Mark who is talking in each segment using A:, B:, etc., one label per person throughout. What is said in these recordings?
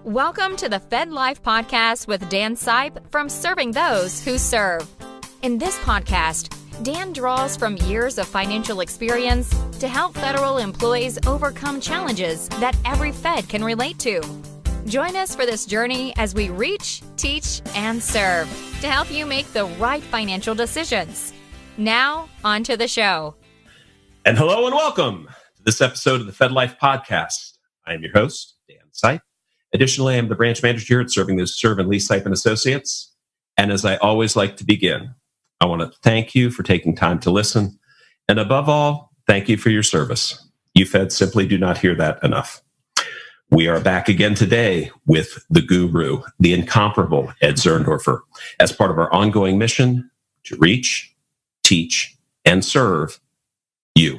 A: Welcome to the FedLife Podcast with Dan Sipe from Serving Those Who Serve. In this podcast, Dan draws from years of financial experience to help federal employees overcome challenges that every Fed can relate to. Join us for this journey as we reach, teach, and serve to help you make the right financial decisions. Now, on to the show.
B: And hello and welcome to this episode of the FedLife Podcast. I am your host, Dan Sipe. Additionally, I'm the branch manager here at Serving Those Who Serve and Lee Sipe and Associates. And as I always like to begin, I want to thank you for taking time to listen. And above all, thank you for your service. You Feds simply do not hear that enough. We are back again today with the guru, the incomparable Ed Zurndorfer, as part of our ongoing mission to reach, teach, and serve you.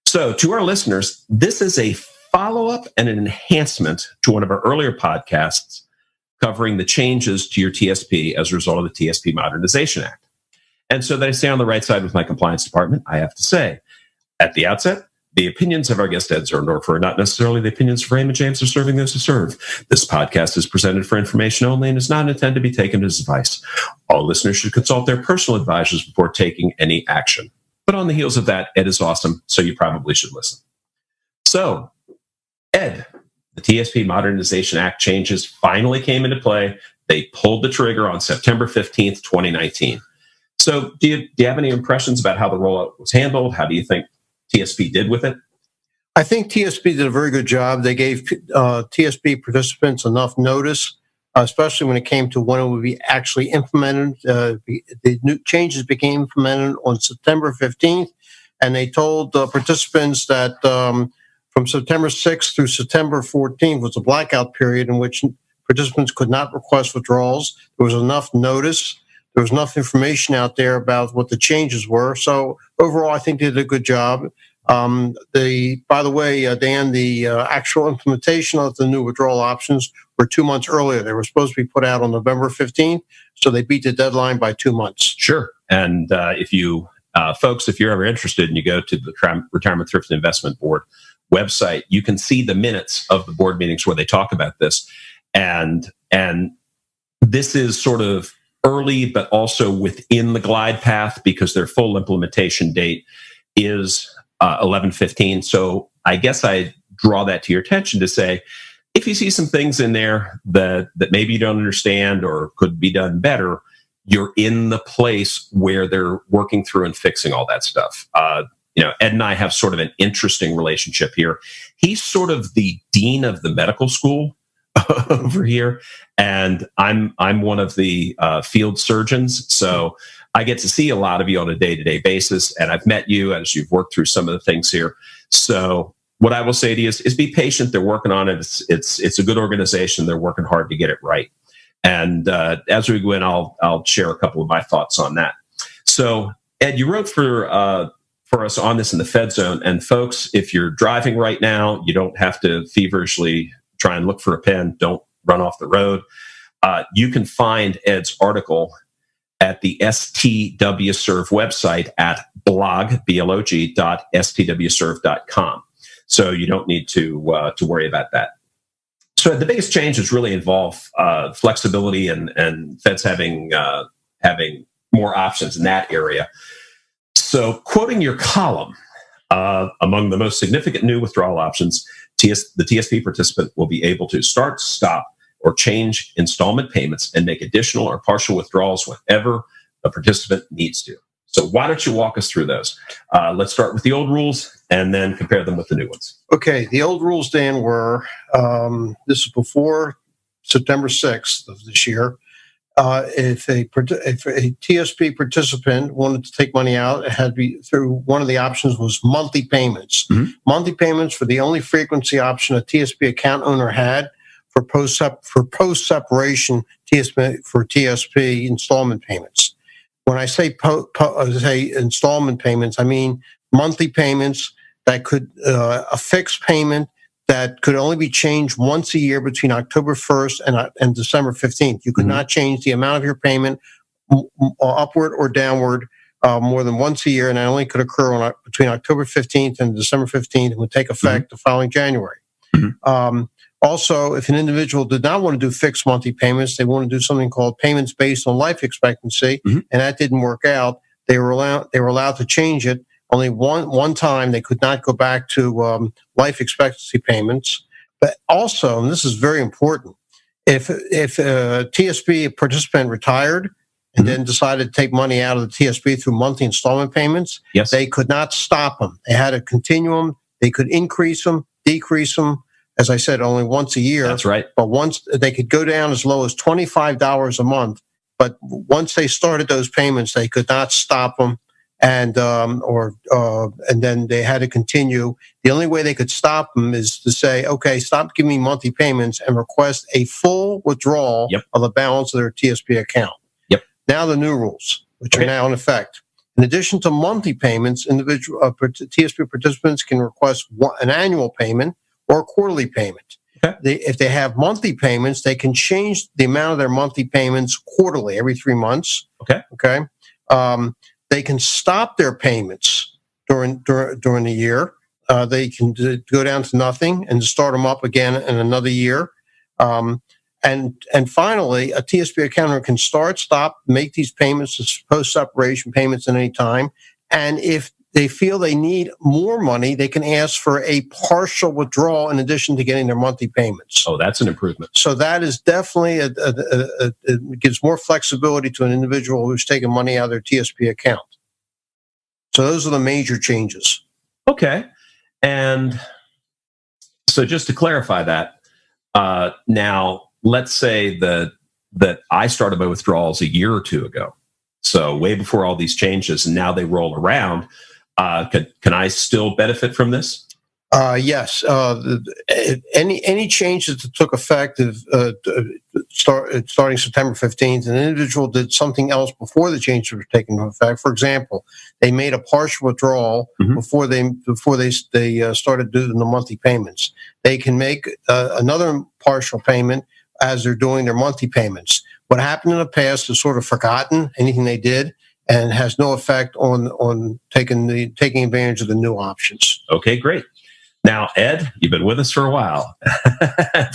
B: So to our listeners, this is a follow-up and an enhancement to one of our earlier podcasts covering the changes to your TSP as a result of the TSP Modernization Act. And so that I stay on the right side with my compliance department, I have to say, at the outset, the opinions of our guest Ed Zurndorfer are not necessarily the opinions of Raymond James or Serving Those Who Serve. This podcast is presented for information only and is not intended to be taken as advice. All listeners should consult their personal advisors before taking any action. But on the heels of that, Ed is awesome, so you probably should listen. So, Ed, the TSP Modernization Act changes finally came into play. They pulled the trigger on September 15th, 2019. So do you have any impressions about how the rollout was handled? How do you think TSP did with it?
C: I think TSP did a very good job. They gave TSP participants enough notice, especially when it came to when it would be actually implemented. The new changes became implemented on September 15th, and they told participants that from September 6th through September 14th was a blackout period in which participants could not request withdrawals. There was enough notice. There was enough information out there about what the changes were. So overall, I think they did a good job. By the way, Dan, the actual implementation of the new withdrawal options were 2 months earlier. They were supposed to be put out on November 15th, so they beat the deadline by 2 months.
B: Sure. And if you folks, if you're ever interested and you go to the Retirement Thrift and Investment Board website, you can see the minutes of the board meetings where they talk about this. And this is sort of early, but also within the glide path because their full implementation date is 11/15. So I guess I draw that to your attention to say, if you see some things in there that maybe you don't understand or could be done better, you're in the place where they're working through and fixing all that stuff. Ed and I have sort of an interesting relationship here. He's sort of the dean of the medical school over here, and I'm one of the field surgeons. So I get to see a lot of you on a day-to-day basis, and I've met you as you've worked through some of the things here. So what I will say to you is be patient. They're working on it. It's a good organization. They're working hard to get it right. And as we go in, I'll share a couple of my thoughts on that. So Ed, you wrote for us on this in the Fed Zone. And folks, if you're driving right now, you don't have to feverishly try and look for a pen. Don't run off the road. You can find Ed's article at the STW Serve website at blog.stwserve.com. So you don't need to worry about that. So the biggest changes really involve flexibility and Feds having more options in that area. So quoting your column, among the most significant new withdrawal options, the TSP participant will be able to start, stop, or change installment payments and make additional or partial withdrawals whenever the participant needs to. So why don't you walk us through those? Let's start with the old rules and then compare them with the new ones.
C: Okay, the old rules, Dan, were, this is before September 6th of this year. If a TSP participant wanted to take money out, it had to be through one of the options was monthly payments. Mm-hmm. Monthly payments for the only frequency option a TSP account owner had for post-separation TSP installment payments. When I say installment payments, I mean monthly payments that could a fixed payment that could only be changed once a year between October 1st and December 15th. You could not change the amount of your payment upward or downward more than once a year, and that only could occur between October 15th and December 15th and would take effect the following January. Also, if an individual did not want to do fixed monthly payments, they want to do something called payments based on life expectancy, and that didn't work out. They were allowed to change it only one time. They could not go back to life expectancy payments. But also, and this is very important, if a TSP participant retired and then decided to take money out of the TSP through monthly installment payments, they could not stop them. They had a continuum. They could increase them, decrease them. As I said, only once a year.
B: That's right.
C: But once they could go down as low as $25 a month. But once they started those payments, they could not stop them, and then they had to continue. The only way they could stop them is to say, "Okay, stop giving me monthly payments," and request a full withdrawal of the balance of their TSP account. Now the new rules, which are now in effect. In addition to monthly payments, individual TSP participants can request an annual payment or a quarterly payment. If they have monthly payments, they can change the amount of their monthly payments quarterly, every 3 months. They can stop their payments during the year. They can go down to nothing and start them up again in another year. And finally, a TSP account can start, stop, make these payments as post-separation payments at any time. And if they feel they need more money, they can ask for a partial withdrawal in addition to getting their monthly payments.
B: Oh, that's an improvement.
C: So that is definitely it gives more flexibility to an individual who's taking money out of their TSP account. So those are the major changes.
B: Okay. And so just to clarify that, now let's say that I started my withdrawals a year or two ago. So way before all these changes, and now they roll around. Can I still benefit from this?
C: Yes. Any changes that took effect starting September 15th, an individual did something else before the changes were taken into effect. For example, they made a partial withdrawal before they started doing the monthly payments. They can make another partial payment as they're doing their monthly payments. What happened in the past is sort of forgotten, anything they did, and has no effect on taking advantage of the new options.
B: Okay, great. Now, Ed, you've been with us for a while.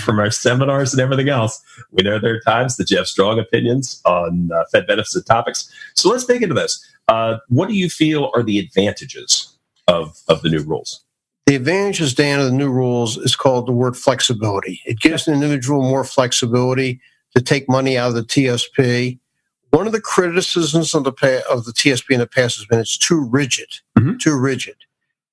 B: From our seminars and everything else, we know there are times that you have strong opinions on Fed benefits and topics. So let's dig into this. What do you feel are the advantages of the new rules?
C: The advantages, Dan, of the new rules is called the word flexibility. It gives an individual more flexibility to take money out of the TSP. One of the criticisms of the TSP in the past has been it's too rigid,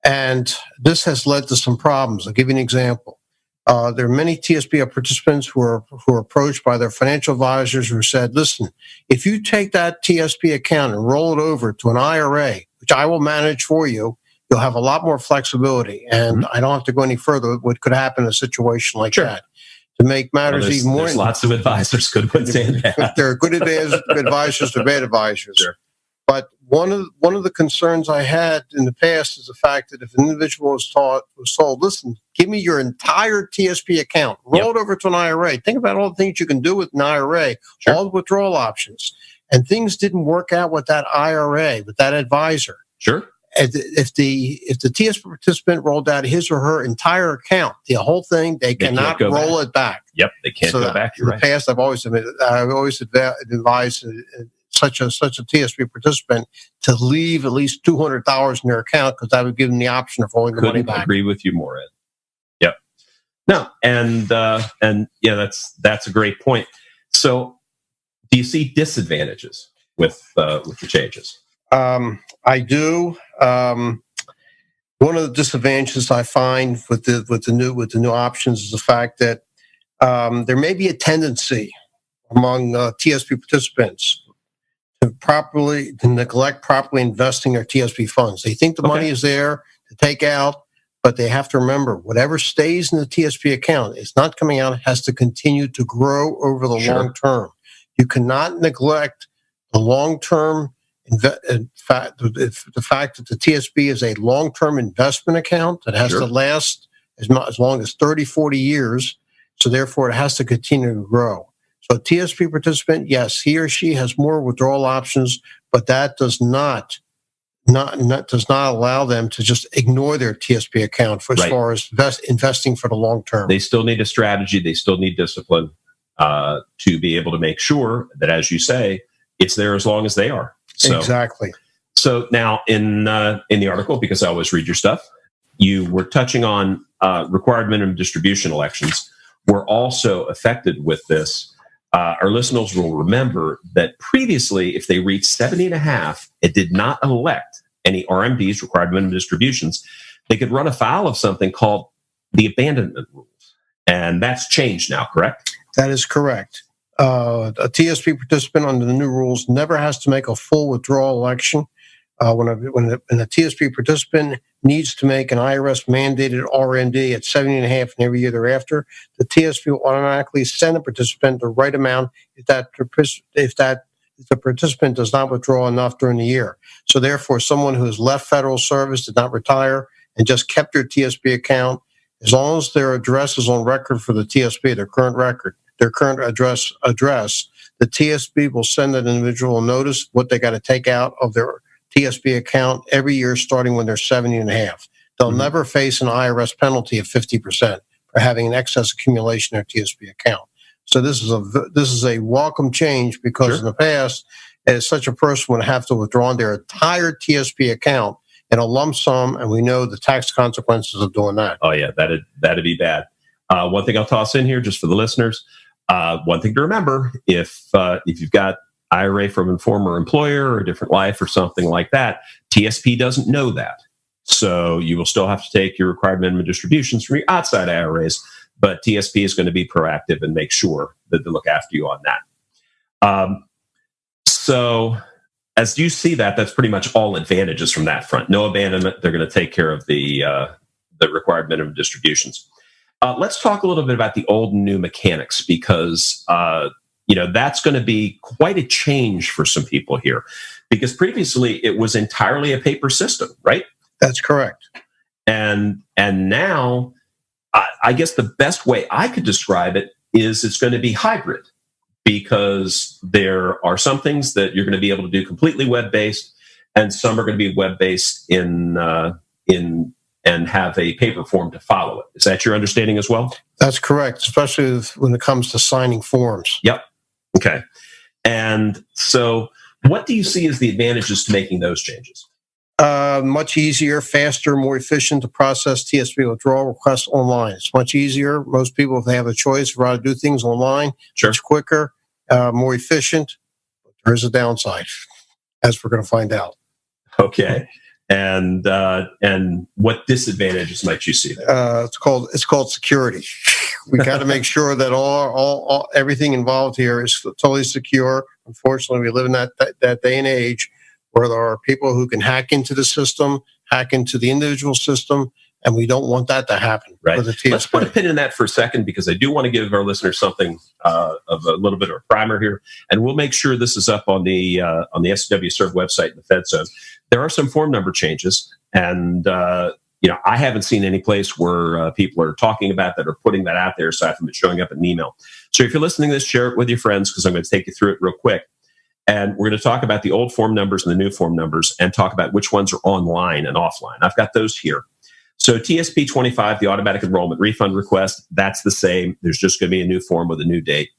C: and this has led to some problems. I'll give you an example. There are many TSP participants who are approached by their financial advisors who said, "Listen, if you take that TSP account and roll it over to an IRA, which I will manage for you, you'll have a lot more flexibility, and I don't have to go any further. What could happen in a situation like that?" To make matters even more,
B: there's lots of advisors, good ones and bad.
C: There are good advisors, there are bad advisors.
B: Sure.
C: But one of the concerns I had in the past is the fact that if an individual was told, "Listen, give me your entire TSP account, roll it over to an IRA. Think about all the things you can do with an IRA, all the withdrawal options," and things didn't work out with that IRA, with that advisor.
B: Sure.
C: If the TSP participant rolled out his or her entire account, the whole thing, they cannot roll it back.
B: Yep, they can't go back.
C: In the past, I've always advised such a TSP participant to leave at least $200 in their account, because that would give them the option of rolling the money back.
B: Couldn't agree with you more, Ed. Yep. No, and yeah, that's a great point. So, do you see disadvantages with the changes?
C: I do. One of the disadvantages I find with the new options is the fact that there may be a tendency among TSP participants to neglect properly investing their TSP funds. They think the money is there to take out, but they have to remember whatever stays in the TSP account is not coming out. It has to continue to grow over the long term. You cannot neglect the long term. The fact that the TSP is a long-term investment account that has to last as long as 30, 40 years. So therefore, it has to continue to grow. So a TSP participant, yes, he or she has more withdrawal options, but that does not does not allow them to just ignore their TSP account for as far as investing for the long term.
B: They still need a strategy. They still need discipline to be able to make sure that, as you say, it's there as long as they are. So,
C: exactly.
B: So now in the article, because I always read your stuff, you were touching on required minimum distribution elections were also affected with this. Our listeners will remember that previously, if they reached 70.5 and did not elect any RMDs, required minimum distributions, they could run afoul of something called the abandonment rules. And that's changed now, correct?
C: That is correct. A TSP participant under the new rules never has to make a full withdrawal election. When a TSP participant needs to make an IRS-mandated RMD at 70.5 and every year thereafter, the TSP will automatically send the participant the right amount if the participant does not withdraw enough during the year. So therefore, someone who has left federal service, did not retire, and just kept their TSP account, as long as their address is on record for the TSP, their current address, the TSP will send that individual a notice what they got to take out of their TSP account every year starting when they're 70.5. They'll never face an IRS penalty of 50% for having an excess accumulation in their TSP account. So this is a welcome change because in the past, such a person would have to withdraw their entire TSP account in a lump sum, and we know the tax consequences of doing that.
B: Oh yeah, that'd be bad. One thing I'll toss in here just for the listeners. One thing to remember, if you've got IRA from a former employer or a different life or something like that, TSP doesn't know that. So you will still have to take your required minimum distributions from your outside IRAs, but TSP is going to be proactive and make sure that they look after you on that. So as you see that's pretty much all advantages from that front. No abandonment. They're going to take care of the required minimum distributions. Let's talk a little bit about the old and new mechanics because that's going to be quite a change for some people here, because previously it was entirely a paper system, right?
C: That's correct.
B: And now, I guess the best way I could describe it is it's going to be hybrid, because there are some things that you're going to be able to do completely web-based, and some are going to be web-based in and have a paper form to follow it. Is that your understanding as well?
C: That's correct, especially when it comes to signing forms.
B: Yep. Okay. And so what do you see as the advantages to making those changes?
C: Much easier, faster, more efficient to process TSP withdrawal requests online. It's much easier. Most people, if they have a choice, would rather do things online.
B: Sure.
C: Much quicker, more efficient. But there is a downside, as we're going to find out.
B: Okay. And what disadvantages might you see there?
C: It's called security. We got to make sure that all everything involved here is totally secure. Unfortunately, we live in that day and age where there are people who can hack into the system, hack into the individual system, and we don't want that to happen.
B: Right.
C: For the TSP.
B: Let's put a pin in that for a second, because I do want to give our listeners something of a little bit of a primer here, and we'll make sure this is up on the SCW Serve website in the Fed Zone. There are some form number changes, and I haven't seen any place where people are talking about that or putting that out there aside from it showing up in an email. So if you're listening to this, share it with your friends, because I'm going to take you through it real quick. And we're going to talk about the old form numbers and the new form numbers and talk about which ones are online and offline. I've got those here. So TSP 25, the automatic enrollment refund request, that's the same. There's just going to be a new form with a new date.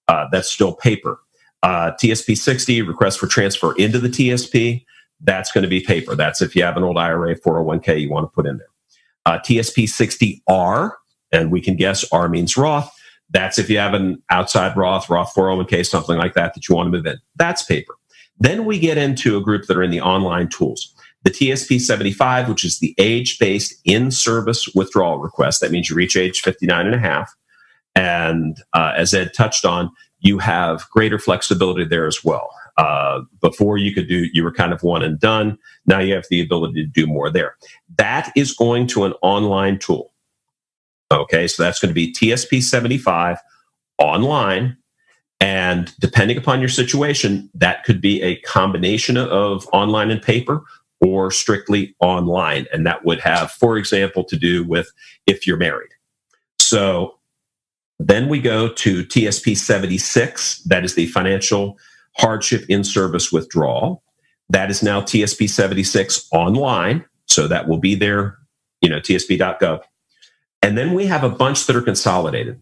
B: That's still paper. TSP 60, request for transfer into the TSP, that's going to be paper. That's if you have an old IRA, 401k you want to put in there. TSP 60R, and we can guess R means Roth. That's if you have an outside Roth 401k, something like that you want to move in. That's paper. Then we get into a group that are in the online tools. The TSP 75, which is the age-based in-service withdrawal request. That means you reach age 59 and a half. And as Ed touched on, you have greater flexibility there as well. Before you were kind of one and done. Now you have the ability to do more there. That is going to an online tool. Okay, so that's going to be TSP 75 online. And depending upon your situation, that could be a combination of online and paper or strictly online. And that would have, for example, to do with if you're married. So then we go to TSP 76. That is the financial hardship in-service withdrawal. That is now TSP 76 online. So that will be there, tsp.gov. And then we have a bunch that are consolidated.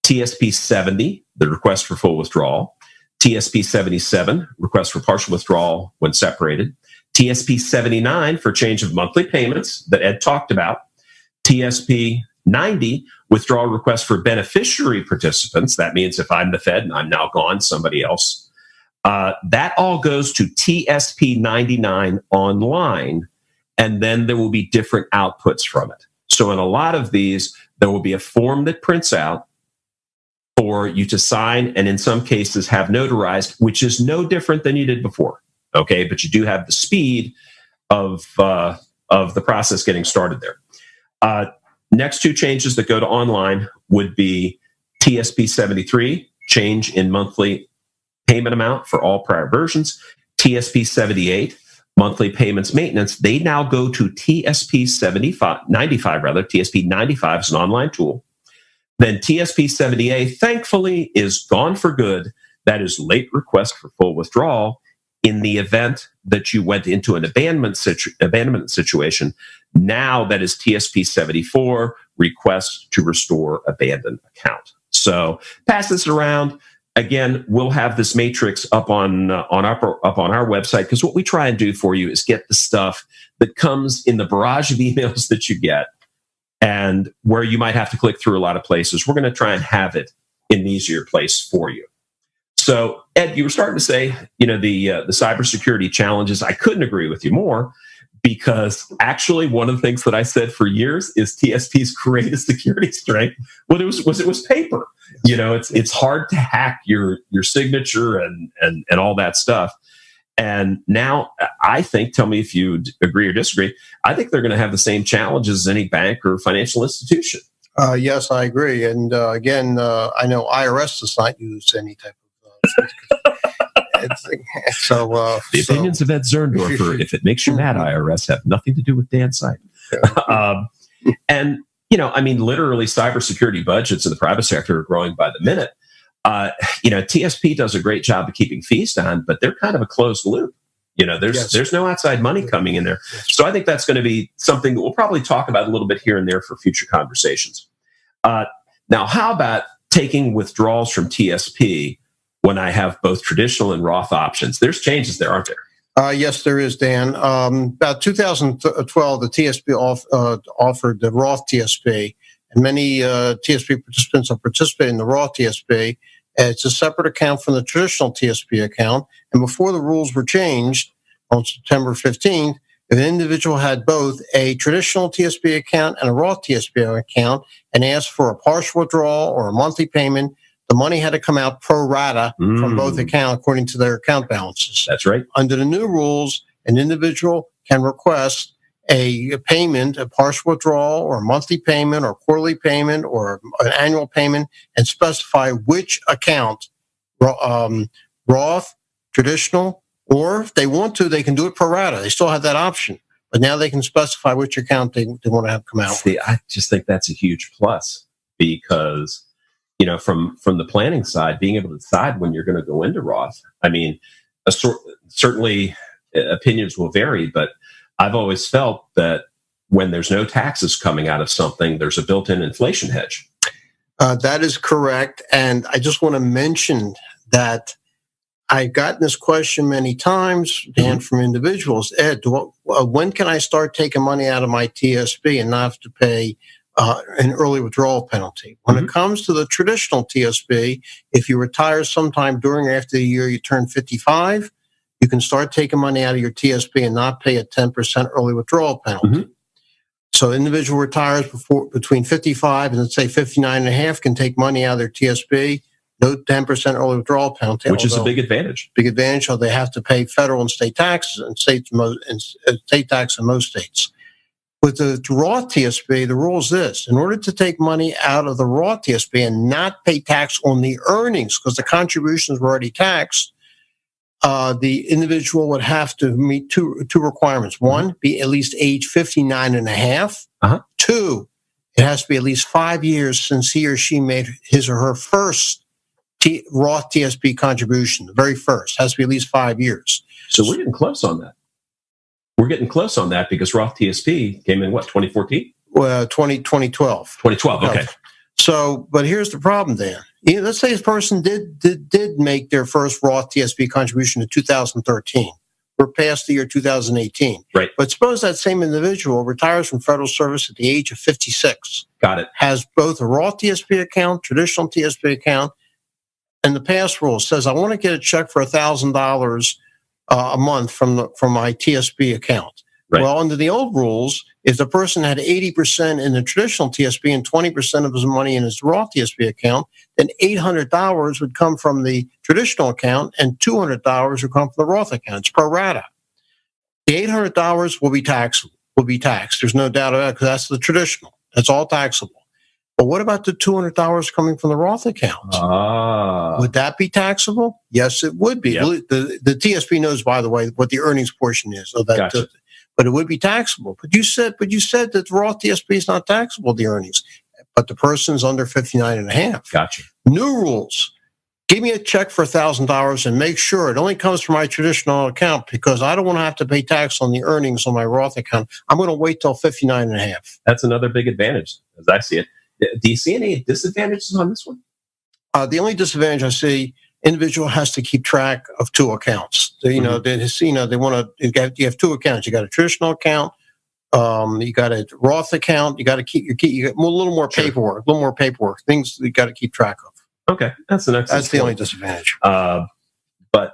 B: TSP 70, the request for full withdrawal. TSP 77, request for partial withdrawal when separated. TSP 79 for change of monthly payments that Ed talked about. TSP 90, withdrawal request for beneficiary participants. That means if I'm the Fed and I'm now gone, somebody else. That all goes to TSP 99 online, and then there will be different outputs from it. So in a lot of these, there will be a form that prints out for you to sign, and in some cases have notarized, which is no different than you did before. Okay, but you do have the speed of the process getting started there. Next two changes that go to online would be TSP 73, change in monthly payment amount for all prior versions. TSP 78, monthly payments maintenance, they now go to TSP 95. TSP 95 is an online tool. Then TSP 78, thankfully, is gone for good. That is late request for full withdrawal in the event that you went into an abandonment situation. Now that is TSP 74, request to restore abandoned account. So pass this around. Again, we'll have this matrix up on our website, because what we try and do for you is get the stuff that comes in the barrage of emails that you get, and where you might have to click through a lot of places. We're going to try and have it in an easier place for you. So, Ed, you were starting to say, the cybersecurity challenges. I couldn't agree with you more, because actually one of the things that I said for years is TSP's greatest security strength it was paper. It's hard to hack your signature and all that stuff. And now I think, tell me if you agree or disagree, I think they're going to have the same challenges as any bank or financial institution.
C: Yes, I agree. And again, I know IRS does not use any type of
B: the opinions of Ed Zurndorfer, if it makes you mad, IRS, have nothing to do with Dan Sipe. And, literally cybersecurity budgets in the private sector are growing by the minute. TSP does a great job of keeping fees down, but they're kind of a closed loop. There's no outside money coming in there. So I think that's going to be something that we'll probably talk about a little bit here and there for future conversations. Now, how about taking withdrawals from TSP when I have both traditional and Roth options? There's changes there, aren't there?
C: Yes, there is, Dan. About 2012, the TSP offered the Roth TSP, and many TSP participants are participating in the Roth TSP. It's a separate account from the traditional TSP account. And before the rules were changed on September 15th, if an individual had both a traditional TSP account and a Roth TSP account and asked for a partial withdrawal or a monthly payment, the money had to come out pro rata from both accounts according to their account balances.
B: That's right.
C: Under the new rules, an individual can request a payment, a partial withdrawal, or a monthly payment, or quarterly payment, or an annual payment, and specify which account, Roth, traditional, or if they want to, they can do it pro rata. They still have that option. But now they can specify which account they want to have come out.
B: See, I just think that's a huge plus, because from the planning side, being able to decide when you're going to go into Roth. Certainly opinions will vary, but I've always felt that when there's no taxes coming out of something, there's a built-in inflation hedge.
C: That is correct. And I just want to mention that I've gotten this question many times, Dan, from individuals. Ed, when can I start taking money out of my TSP and not have to pay an early withdrawal penalty? When it comes to the traditional TSP, if you retire sometime during or after the year you turn 55, you can start taking money out of your TSP and not pay a 10% early withdrawal penalty. So individual retires between 55 and let's say 59 and a half can take money out of their TSP, no 10% early withdrawal penalty.
B: Which is a big advantage.
C: Big advantage, so they have to pay federal and state taxes and state tax in most states. With the Roth TSP, the rule is this: in order to take money out of the Roth TSP and not pay tax on the earnings, because the contributions were already taxed, the individual would have to meet two requirements. One, be at least age 59 and a half. Two, it has to be at least 5 years since he or she made his or her first Roth TSP contribution, the very first, has to be at least 5 years.
B: So we're getting close on that. We're getting close on that because Roth TSP came in, 2014?
C: 2012.
B: 2012, okay.
C: So, but here's the problem, Dan. Let's say this person did make their first Roth TSP contribution in 2013. We're past the year 2018.
B: Right.
C: But suppose that same individual retires from federal service at the age of 56.
B: Got it.
C: Has both a Roth TSP account, traditional TSP account, and the pass rule says, I want to get a check for $1,000 a month from my TSP account.
B: Right.
C: Well, under the old rules, if the person had 80% in the traditional TSP and 20% of his money in his Roth TSP account, then $800 would come from the traditional account and $200 would come from the Roth account. It's pro rata. The $800 will be taxed. There's no doubt about it because that's the traditional. That's all taxable. But what about the $200 coming from the Roth account? Would that be taxable? Yes, it would be. Yep. The TSP knows, by the way, what the earnings portion is of that.
B: Gotcha.
C: But it would be taxable. But you said that Roth TSP is not taxable, the earnings. But the person's under 59 and a half.
B: Gotcha.
C: New rules. Give me a check for $1,000 and make sure it only comes from my traditional account because I don't want to have to pay tax on the earnings on my Roth account. I'm going to wait till 59 and a half.
B: That's another big advantage, as I see it. Do you see any disadvantages on this one?
C: The only disadvantage I see, individual has to keep track of two accounts. They want to. You have two accounts. You got a traditional account. You got a Roth account. You got to keep a little more paperwork. A little more paperwork. Things you got to keep track of.
B: Okay, that's the next.
C: That's the only disadvantage.
B: But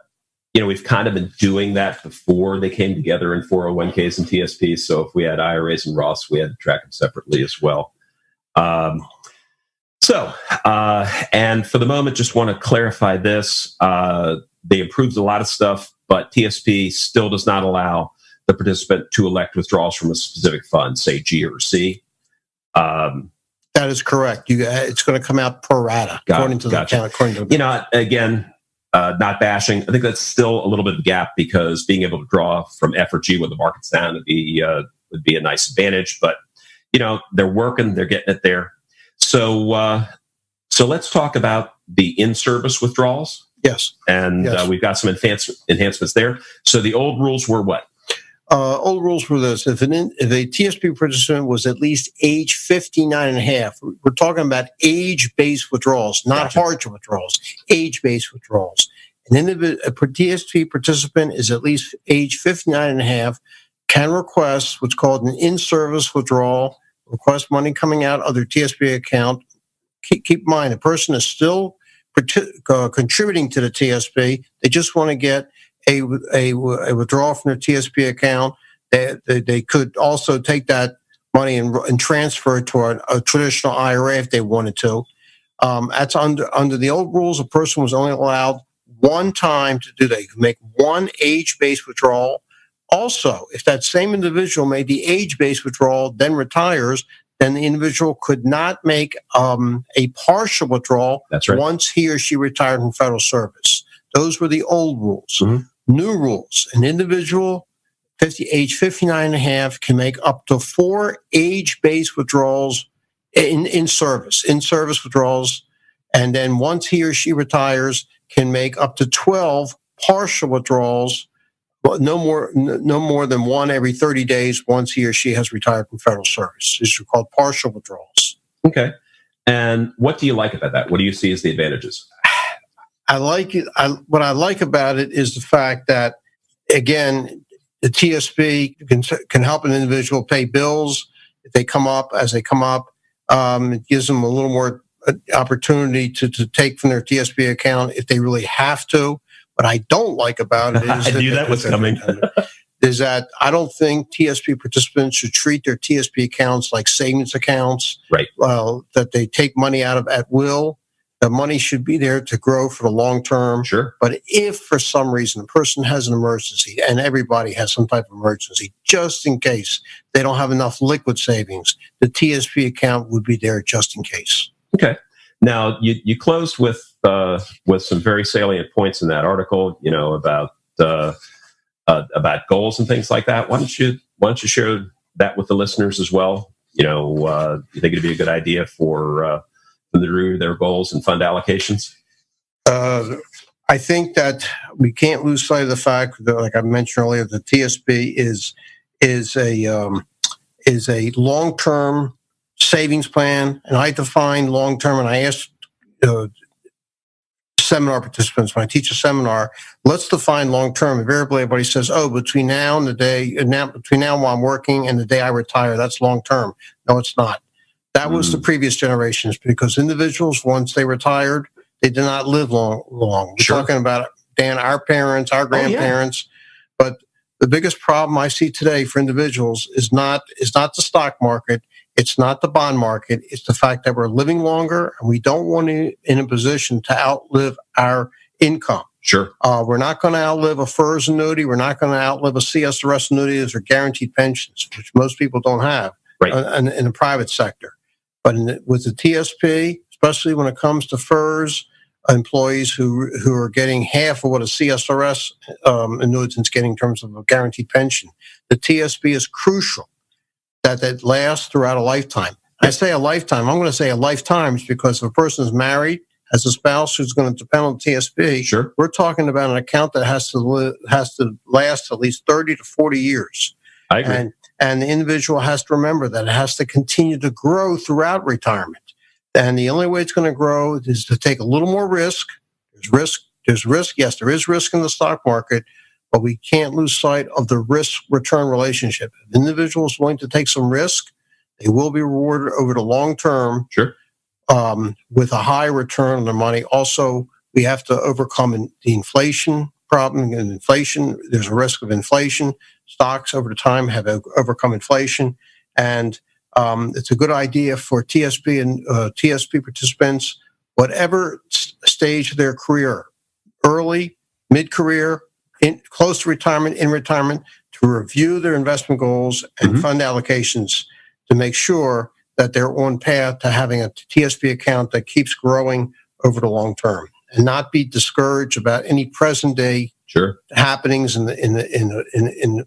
B: we've kind of been doing that before they came together in 401ks and TSPs. So if we had IRAs and Roths, we had to track them separately as well. And for the moment, just want to clarify this. They improved a lot of stuff, but TSP still does not allow the participant to elect withdrawals from a specific fund, say G or C.
C: That is correct. It's going to come out pro rata according to the account.
B: Again, not bashing. I think that's still a little bit of a gap because being able to draw from F or G when the market's down would be a nice advantage. But they're working, they're getting it there. So let's talk about the in-service withdrawals.
C: Yes.
B: And we've got some enhancements there. So the old rules were what?
C: Old rules were this. If a TSP participant was at least age 59 and a half, we're talking about age-based withdrawals, not hardship withdrawals, age-based withdrawals. A TSP participant is at least age 59 and a half, can request what's called an in-service withdrawal, request money coming out of their TSP account. Keep in mind, the person is still contributing to the TSP. They just want to get a withdrawal from their TSP account. They could also take that money and transfer it to a traditional IRA if they wanted to. That's under the old rules. A person was only allowed one time to do that. You can make one age-based withdrawal. Also, if that same individual made the age-based withdrawal, then retires, then the individual could not make a partial withdrawal.
B: That's right.
C: Once he or she retired from federal service. Those were the old rules. Mm-hmm. New rules. An individual age 59 and a half can make up to 4 age-based withdrawals in service withdrawals. And then once he or she retires, can make up to 12 partial withdrawals. No more than one every 30 days once he or she has retired from federal service. These are called partial withdrawals.
B: Okay. And what do you like about that? What do you see as the advantages?
C: I like it. What I like about it is the fact that, again, the TSP can help an individual pay bills if they come up. It gives them a little more opportunity to take from their TSP account if they really have to. What I don't like about it is
B: I knew that was coming.
C: Is that I don't think TSP participants should treat their TSP accounts like savings accounts.
B: Right.
C: That they take money out of at will. The money should be there to grow for the long term.
B: Sure.
C: But if for some reason a person has an emergency, and everybody has some type of emergency, just in case they don't have enough liquid savings, the TSP account would be there just in case.
B: Okay. Now you closed with some very salient points in that article, about goals and things like that. Why don't you share that with the listeners as well? You think it'd be a good idea for them to review their goals and fund allocations?
C: I think that we can't lose sight of the fact that, like I mentioned earlier, the TSP is a long-term savings plan, and I define long-term. And I asked seminar participants when I teach a seminar, let's define long-term. Invariably, everybody says, "Oh, between now while I'm working and the day I retire, that's long-term." No, it's not. That was the previous generations, because individuals, once they retired, they did not live long. We're talking about, Dan, our parents, our grandparents. But the biggest problem I see today for individuals is not the stock market. It's not the bond market. It's the fact that we're living longer, and we don't want to be in a position to outlive our income.
B: Sure.
C: We're not going to outlive a FERS annuity. We're not going to outlive a CSRS annuity. Those are guaranteed pensions, which most people don't have in the private sector. But with the TSP, especially when it comes to FERS employees who are getting half of what a CSRS annuitant's getting in terms of a guaranteed pension, the TSP is crucial that lasts throughout a lifetime. I say a lifetime. I'm going to say a lifetime because if a person is married, has a spouse who's going to depend on the TSP, we're talking about an account that has to last at least 30 to 40 years.
B: I agree.
C: And the individual has to remember that it has to continue to grow throughout retirement. And the only way it's going to grow is to take a little more risk. There's risk. Yes, there is risk in the stock market, but we can't lose sight of the risk-return relationship. If an individual is willing to take some risk, they will be rewarded over the long term with a high return on their money. Also, we have to overcome the inflation problem. And inflation, there's a risk of inflation. Stocks over the time have overcome inflation. And it's a good idea for TSP and TSP participants, whatever stage of their career, early, mid-career, close to retirement, in retirement, to review their investment goals and fund allocations to make sure that they're on path to having a TSP account that keeps growing over the long term, and not be discouraged about any present day happenings in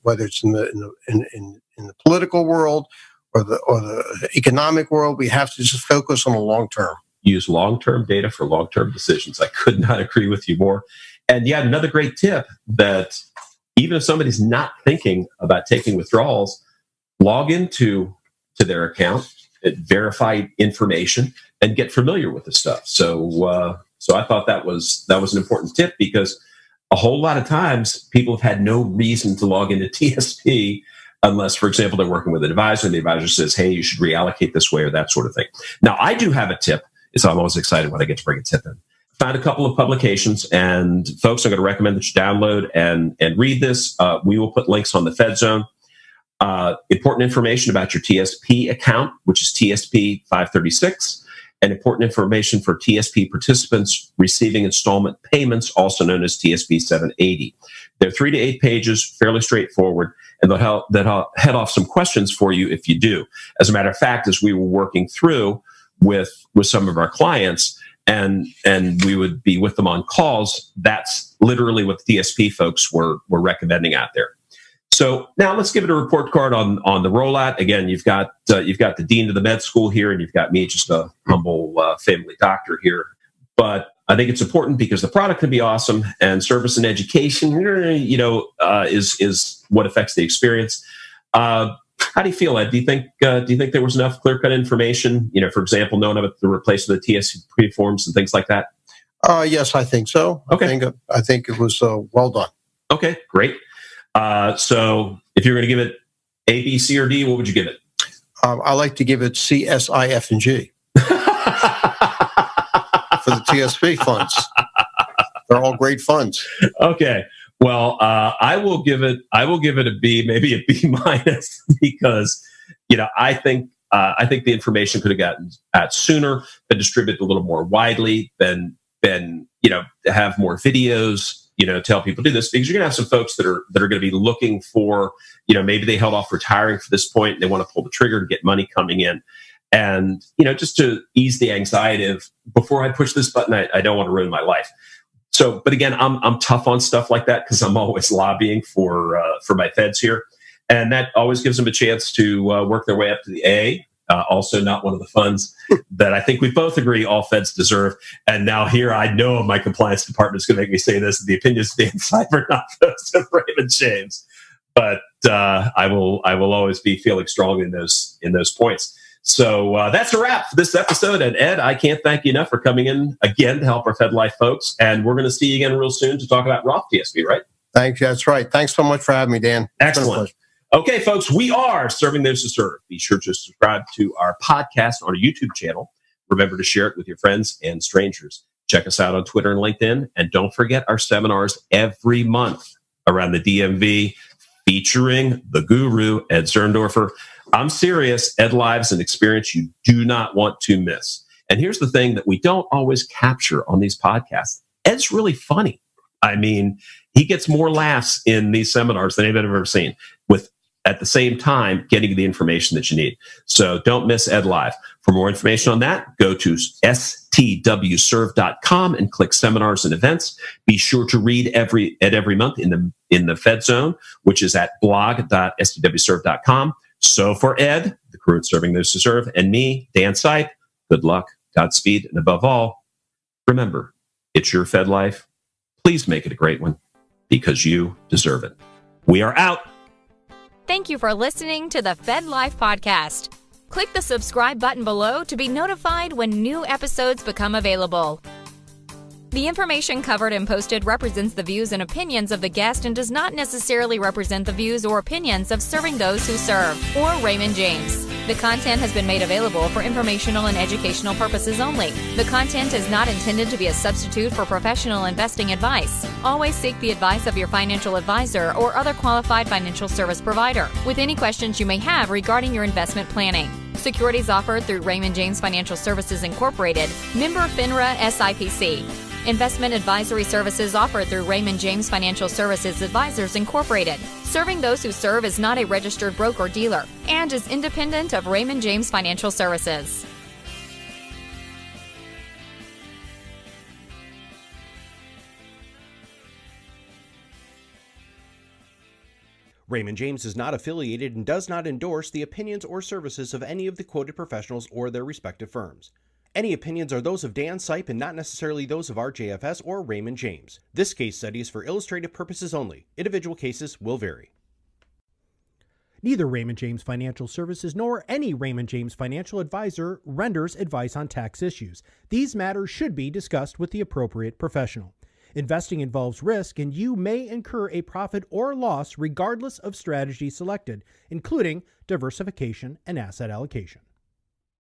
C: whether it's in the political world or the economic world. We have to just focus on the long term.
B: Use long-term data for long-term decisions. I could not agree with you more. And yet another great tip that even if somebody's not thinking about taking withdrawals, log into their account, verify information, and get familiar with the stuff. So I thought that was an important tip, because a whole lot of times people have had no reason to log into TSP unless, for example, they're working with an advisor and the advisor says, "Hey, you should reallocate this way," or that sort of thing. Now, I do have a tip. So I'm always excited when I get to bring a tip in. Found a couple of publications, and folks, I'm going to recommend that you download and read this. We will put links on the Fed Zone. Important information about your TSP account, which is TSP 536, and important information for TSP participants receiving installment payments, also known as TSP 780. They're 3 to 8 pages, fairly straightforward, and they'll head off some questions for you if you do. As a matter of fact, as we were working through with some of our clients, and we would be with them on calls, that's literally what the TSP folks were recommending out there. So now let's give it a report card on the rollout. Again, you've got the dean of the med school here, and you've got me, just a humble family doctor here. But I think it's important because the product can be awesome, and service and education, is what affects the experience. How do you feel, Ed? Do you think there was enough clear-cut information? For example, knowing about the replacement of the TSP forms and things like that.
C: Yes, I think so.
B: Okay.
C: I think it was well done.
B: Okay, great. So if you're going to give it A, B, C, or D, what would you give it?
C: I like to give it C, S, I, F, and G for the TSP funds. They're all great funds.
B: Okay. Well, I will give it a B, maybe a B minus, because I think the information could have gotten out sooner, been distributed a little more widely, been have more videos, tell people to do this, because you're going to have some folks that are going to be looking for, maybe they held off retiring for this point and they want to pull the trigger to get money coming in. And, just to ease the anxiety of, before I push this button, I don't want to ruin my life. So, but again, I'm tough on stuff like that because I'm always lobbying for my feds here. And that always gives them a chance to work their way up to the A. Also not one of the funds that I think we both agree all feds deserve. And now here, I know my compliance department is going to make me say this: the opinions of Dan Sipe are not those of Raymond James. But I will always be feeling strong in those points. So that's a wrap for this episode. And Ed, I can't thank you enough for coming in again to help our FedLife folks. And we're going to see you again real soon to talk about Roth TSP, right?
C: Thanks. That's right. Thanks so much for having me, Dan.
B: Excellent. Okay, folks, we are Serving Those Who Serve. Be sure to subscribe to our podcast on our YouTube channel. Remember to share it with your friends and strangers. Check us out on Twitter and LinkedIn. And don't forget our seminars every month around the DMV featuring the guru, Ed Zurndorfer. I'm serious. Ed Live's an experience you do not want to miss. And here's the thing that we don't always capture on these podcasts. Ed's really funny. I mean, he gets more laughs in these seminars than anybody I've ever seen, with at the same time getting the information that you need. So don't miss Ed Live. For more information on that, go to stwserve.com and click seminars and events. Be sure to read every month in the Fed Zone, which is at blog.stwserve.com. So for Ed, the crew at Serving Those Who Serve, and me, Dan Sipe, good luck, Godspeed, and above all, remember, it's your Fed life. Please make it a great one, because you deserve it. We are out.
A: Thank you for listening to the FedLife Podcast. Click the subscribe button below to be notified when new episodes become available. The information covered and posted represents the views and opinions of the guest and does not necessarily represent the views or opinions of Serving Those Who Serve or Raymond James. The content has been made available for informational and educational purposes only. The content is not intended to be a substitute for professional investing advice. Always seek the advice of your financial advisor or other qualified financial service provider with any questions you may have regarding your investment planning. Securities offered through Raymond James Financial Services Incorporated, member FINRA SIPC. Investment advisory services offered through Raymond James Financial Services Advisors Incorporated. Serving Those Who Serve is not a registered broker-dealer and is independent of Raymond James Financial Services.
D: Raymond James is not affiliated and does not endorse the opinions or services of any of the quoted professionals or their respective firms. Any opinions are those of Dan Sipe and not necessarily those of RJFS or Raymond James. This case study is for illustrative purposes only. Individual cases will vary.
E: Neither Raymond James Financial Services nor any Raymond James financial advisor renders advice on tax issues. These matters should be discussed with the appropriate professional. Investing involves risk, and you may incur a profit or loss regardless of strategy selected, including diversification and asset allocation.